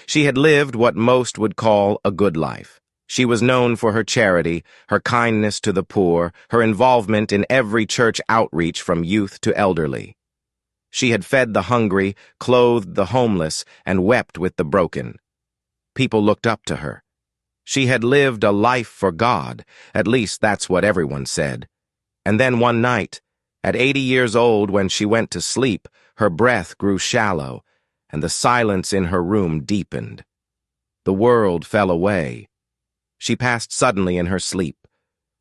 She had lived what most would call a good life. She was known for her charity, her kindness to the poor, her involvement in every church outreach from youth to elderly. She had fed the hungry, clothed the homeless, and wept with the broken. People looked up to her. She had lived a life for God, at least that's what everyone said. And then one night, at 80 years old when she went to sleep, her breath grew shallow, and the silence in her room deepened. The world fell away. She passed suddenly in her sleep.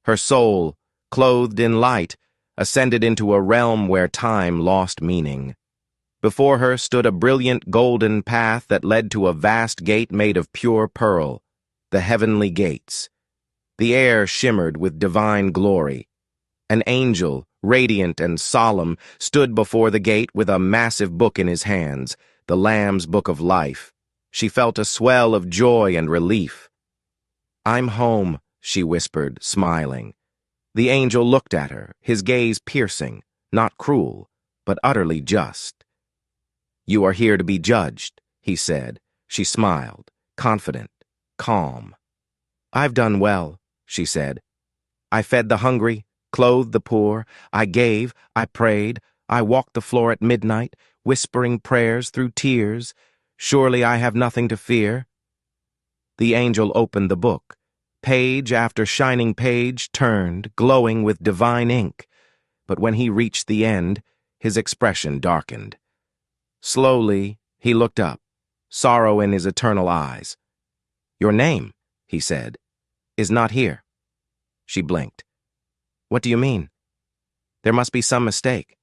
Her soul, clothed in light, ascended into a realm where time lost meaning. Before her stood a brilliant golden path that led to a vast gate made of pure pearl, the heavenly gates. The air shimmered with divine glory. An angel, radiant and solemn, stood before the gate with a massive book in his hands, the Lamb's Book of Life. She felt a swell of joy and relief. "I'm home," she whispered, smiling. The angel looked at her, his gaze piercing, not cruel, but utterly just. "You are here to be judged," he said. She smiled, confident, calm. "I've done well," she said. "I fed the hungry, clothed the poor, I gave, I prayed, I walked the floor at midnight, whispering prayers through tears. Surely I have nothing to fear." The angel opened the book. Page after shining page turned, glowing with divine ink. But when he reached the end, his expression darkened. Slowly, he looked up, sorrow in his eternal eyes. "Your name," he said, "is not here." She blinked. "What do you mean?" "There must be some mistake.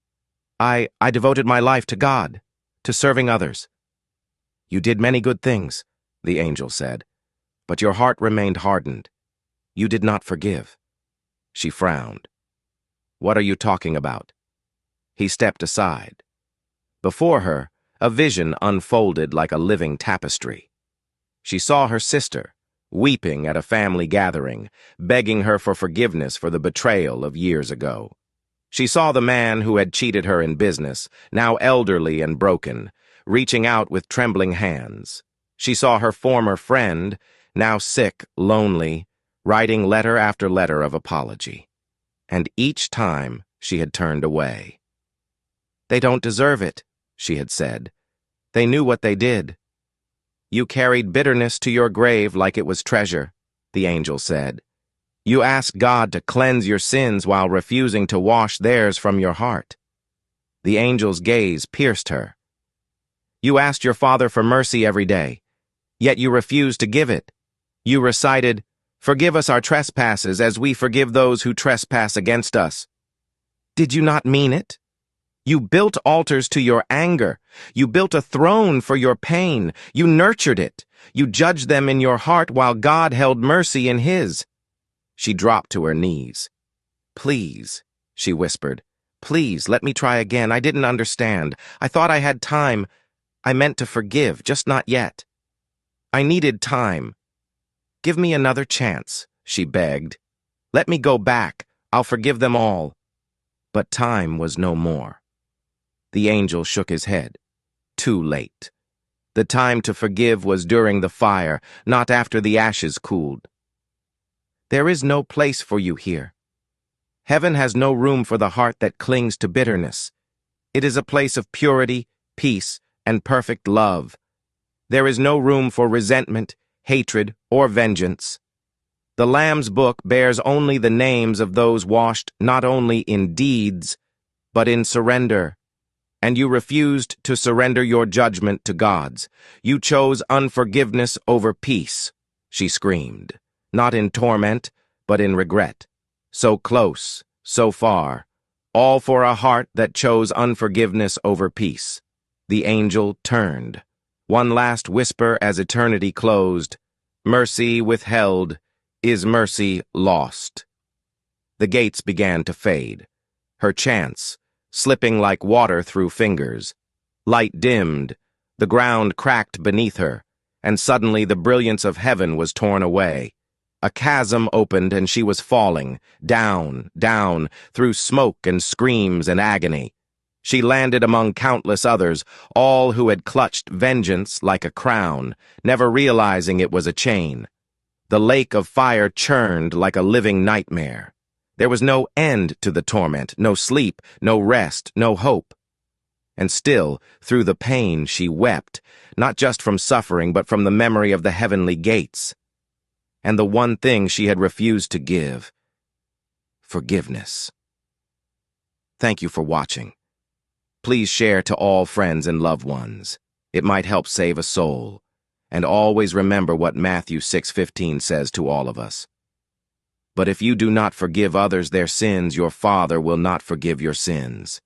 I devoted my life to God, to serving others." "You did many good things," the angel said, "but your heart remained hardened. You did not forgive." She frowned. "What are you talking about?" He stepped aside. Before her, a vision unfolded like a living tapestry. She saw her sister, weeping at a family gathering, begging her for forgiveness for the betrayal of years ago. She saw the man who had cheated her in business, now elderly and broken, reaching out with trembling hands. She saw her former friend, now sick, lonely, writing letter after letter of apology. And each time she had turned away. "They don't deserve it," she had said. "They knew what they did." "You carried bitterness to your grave like it was treasure," the angel said. "You asked God to cleanse your sins while refusing to wash theirs from your heart." The angel's gaze pierced her. "You asked your Father for mercy every day, yet you refused to give it. You recited, 'Forgive us our trespasses as we forgive those who trespass against us.' Did you not mean it? You built altars to your anger. You built a throne for your pain. You nurtured it. You judged them in your heart while God held mercy in his." She dropped to her knees. "Please," she whispered, "please, let me try again. I didn't understand. I thought I had time. I meant to forgive, just not yet. I needed time. Give me another chance," she begged. "Let me go back. I'll forgive them all." But time was no more. The angel shook his head. Too late. The time to forgive was during the fire, not after the ashes cooled. "There is no place for you here. Heaven has no room for the heart that clings to bitterness. It is a place of purity, peace, and perfect love. There is no room for resentment, hatred, or vengeance. The Lamb's Book bears only the names of those washed not only in deeds, but in surrender. And you refused to surrender your judgment to God's. You chose unforgiveness over peace," she screamed, not in torment, but in regret. So close, so far, all for a heart that chose unforgiveness over peace. The angel turned. One last whisper as eternity closed. "Mercy withheld is mercy lost." The gates began to fade. Her chance, slipping like water through fingers. Light dimmed, the ground cracked beneath her, and suddenly the brilliance of heaven was torn away. A chasm opened and she was falling, down, down, through smoke and screams and agony. She landed among countless others, all who had clutched vengeance like a crown, never realizing it was a chain. The lake of fire churned like a living nightmare. There was no end to the torment, no sleep, no rest, no hope. And still, through the pain, she wept, not just from suffering, but from the memory of the heavenly gates. And the one thing she had refused to give: forgiveness. Thank you for watching. Please share to all friends and loved ones. It might help save a soul. And always remember what Matthew 6:15 says to all of us. But if you do not forgive others their sins, your Father will not forgive your sins.